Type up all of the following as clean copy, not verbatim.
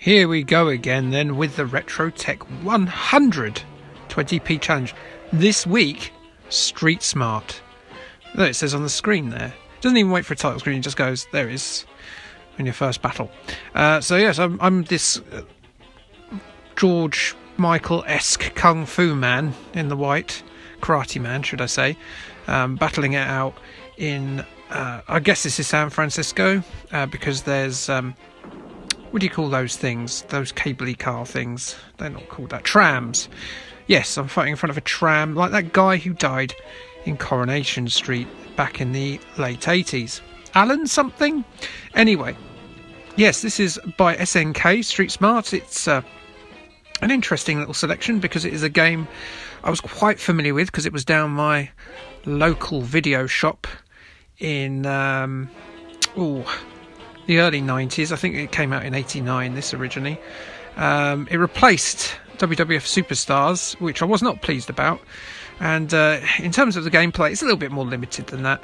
Here we go again then with the Retro Tech 100 20p challenge. This week, Street Smart. There it says on the screen there. Doesn't even wait for a title screen, it just goes, there it is, in your first battle. So yes, I'm this George Michael-esque Kung Fu man in the white, karate man should I say, battling it out in, I guess this is San Francisco, because there's, what do you call those things? Those cable-y car things. They're not called that. Trams. Yes, I'm fighting in front of a tram, like that guy who died in Coronation Street back in the late 80s. Alan something? Anyway, yes, this is by SNK, Street Smart. It's an interesting little selection because it is a game I was quite familiar with because it was down my local video shop in... the early 90s. I think it came out in 89, this originally. It replaced WWF Superstars, which I was not pleased about. And in terms of the gameplay, it's a little bit more limited than that.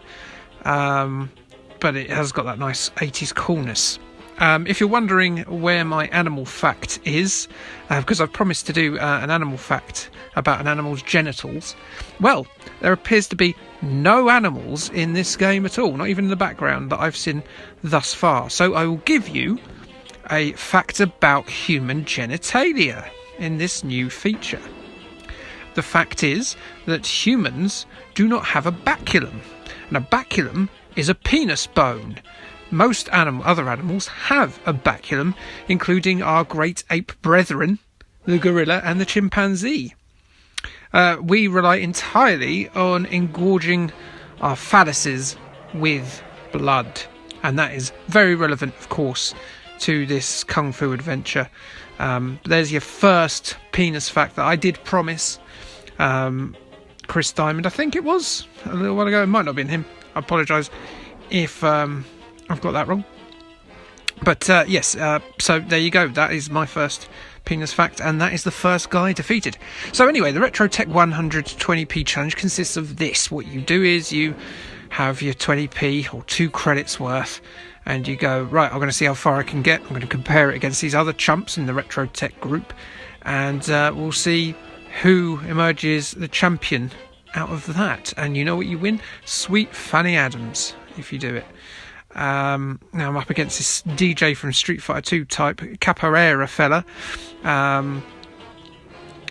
But it has got that nice 80s coolness. If you're wondering where my animal fact is, because I've promised to do an animal fact about an animal's genitals, well, there appears to be no animals in this game at all, not even in the background that I've seen thus far. So I will give you a fact about human genitalia in this new feature. The fact is that humans do not have a baculum, and a baculum is a penis bone. Most other animals have a baculum, including our great ape brethren, the gorilla and the chimpanzee. We rely entirely on engorging our phalluses with blood, and that is very relevant, of course, to this Kung Fu adventure. There's your first penis fact that I did promise Chris Diamond, I think it was, a little while ago. It might not have been him. I apologise if I've got that wrong. But yes, so there you go. That is my first penis fact, and that is the first guy defeated. So anyway, the Retro Tech 100 20p challenge consists of this. What you do is you have your 20p or 2 credits worth, and you go, right, I'm going to see how far I can get. I'm going to compare it against these other chumps in the Retro Tech group, and we'll see who emerges the champion out of that. And you know what you win? Sweet Fanny Adams, if you do it. Now I'm up against this DJ from Street Fighter 2 type, Capoeira fella,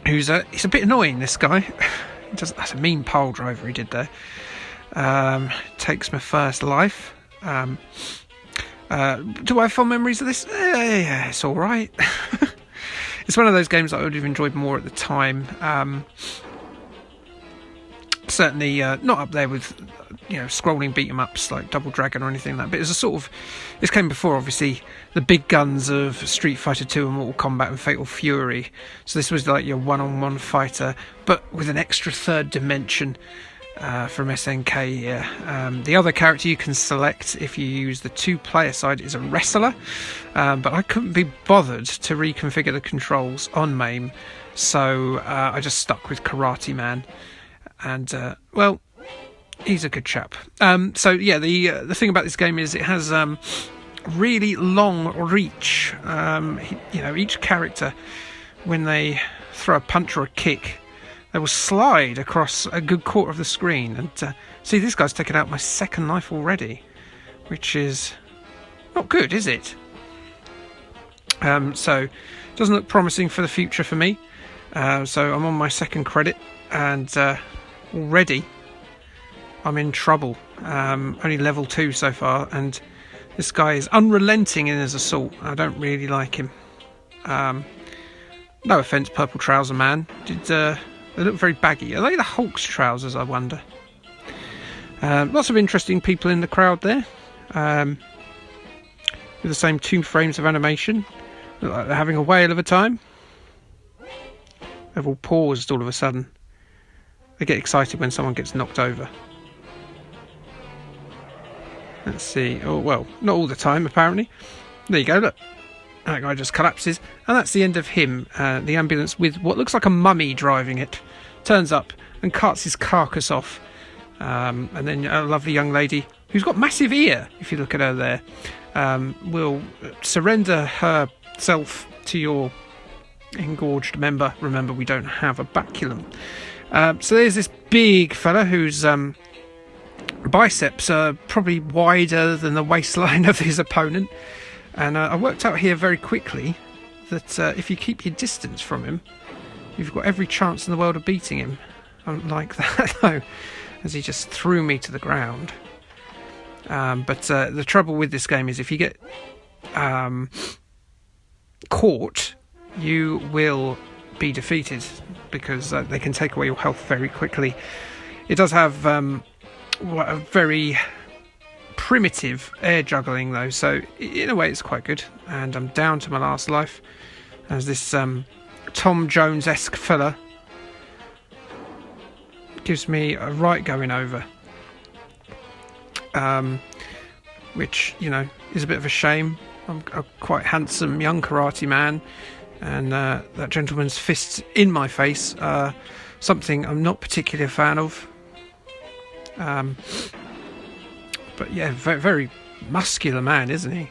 he's a bit annoying, this guy. That's a mean pole driver he did there. Takes my first life. Do I have fond memories of this? Yeah, it's alright. It's one of those games that I would have enjoyed more at the time. Certainly not up there with, scrolling beat 'em ups like Double Dragon or anything like that. But it's a sort of, this came before obviously the big guns of Street Fighter 2 and Mortal Kombat and Fatal Fury. So this was like your one-on-one fighter, but with an extra third dimension from SNK here. The other character you can select if you use the 2-player side is a wrestler, but I couldn't be bothered to reconfigure the controls on MAME, so I just stuck with Karate Man. And well, he's a good chap. So yeah, the thing about this game is it has really long reach. Each character, when they throw a punch or a kick, they will slide across a good quarter of the screen. And see, this guy's taken out my second life already, which is not good, is it? So doesn't look promising for the future for me. So I'm on my second credit, and already I'm in trouble. Only level 2 so far, and this guy is unrelenting in his assault. I don't really like him. No offence, Purple Trouser Man. They look very baggy. Are they the Hulk's trousers, I wonder? Lots of interesting people in the crowd there, with the same 2 frames of animation. Look like they're having a whale of a time. They've all paused all of a sudden. They get excited when someone gets knocked over. Let's see. Oh, well, not all the time, apparently. There you go, look. That guy just collapses. And that's the end of him. The ambulance with what looks like a mummy driving it turns up and carts his carcass off. And then a lovely young lady who's got massive ear, if you look at her there, will surrender her self to your engorged member. Remember, we don't have a baculum. So there's this big fella whose biceps are probably wider than the waistline of his opponent. And I worked out here very quickly that if you keep your distance from him, you've got every chance in the world of beating him. I don't like that, though, as he just threw me to the ground. But the trouble with this game is if you get caught, you will be defeated, because they can take away your health very quickly. It does have a very primitive air juggling, though, so in a way it's quite good. And I'm down to my last life as this Tom Jones-esque fella gives me a right going over, which, you know, is a bit of a shame. I'm a quite handsome young karate man, and that gentleman's fists in my face are something I'm not particularly a fan of. But yeah, very, very muscular man, isn't he?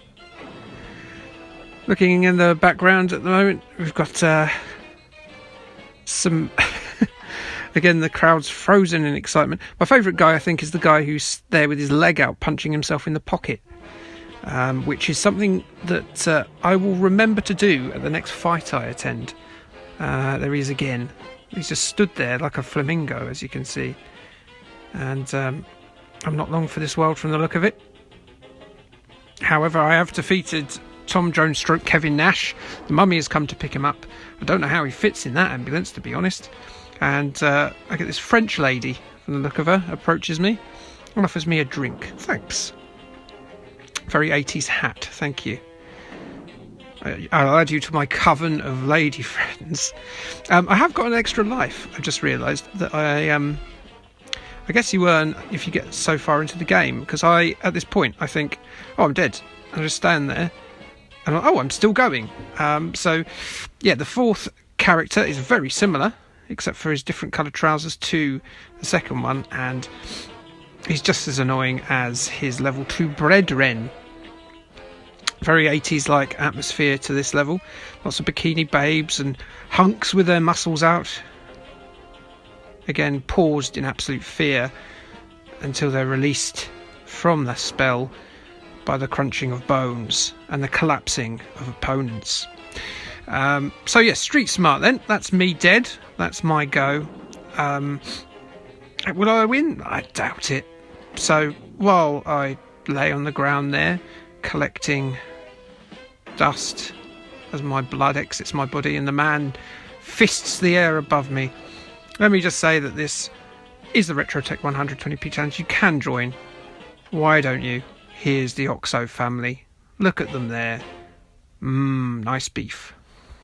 Looking in the background at the moment, we've got some... Again, the crowd's frozen in excitement. My favourite guy, I think, is the guy who's there with his leg out, punching himself in the pocket. Which is something that I will remember to do at the next fight I attend. There he is again. He's just stood there like a flamingo, as you can see. And I'm not long for this world from the look of it. However, I have defeated Tom Jones stroke Kevin Nash. The mummy has come to pick him up. I don't know how he fits in that ambulance, to be honest. And I get this French lady, from the look of her, approaches me and offers me a drink. Thanks. Very 80s hat, thank you. I'll add you to my coven of lady friends. I have got an extra life. I've just realised that I guess you earn if you get so far into the game, because at this point, I think, oh, I'm dead. I just stand there, and I'm still going. So, yeah, the fourth character is very similar, except for his different coloured trousers to the second one, and he's just as annoying as his level 2 brethren. Very 80s-like atmosphere to this level. Lots of bikini babes and hunks with their muscles out. Again, paused in absolute fear until they're released from the spell by the crunching of bones and the collapsing of opponents. So yes, Street Smart then. That's me dead. That's my go. Will I win? I doubt it. So while I lay on the ground there, collecting dust as my blood exits my body and the man fists the air above me, let me just say that this is the RetroTech 120p challenge. You can join. Why don't you? Here's the Oxo family. Look at them there. Nice beef.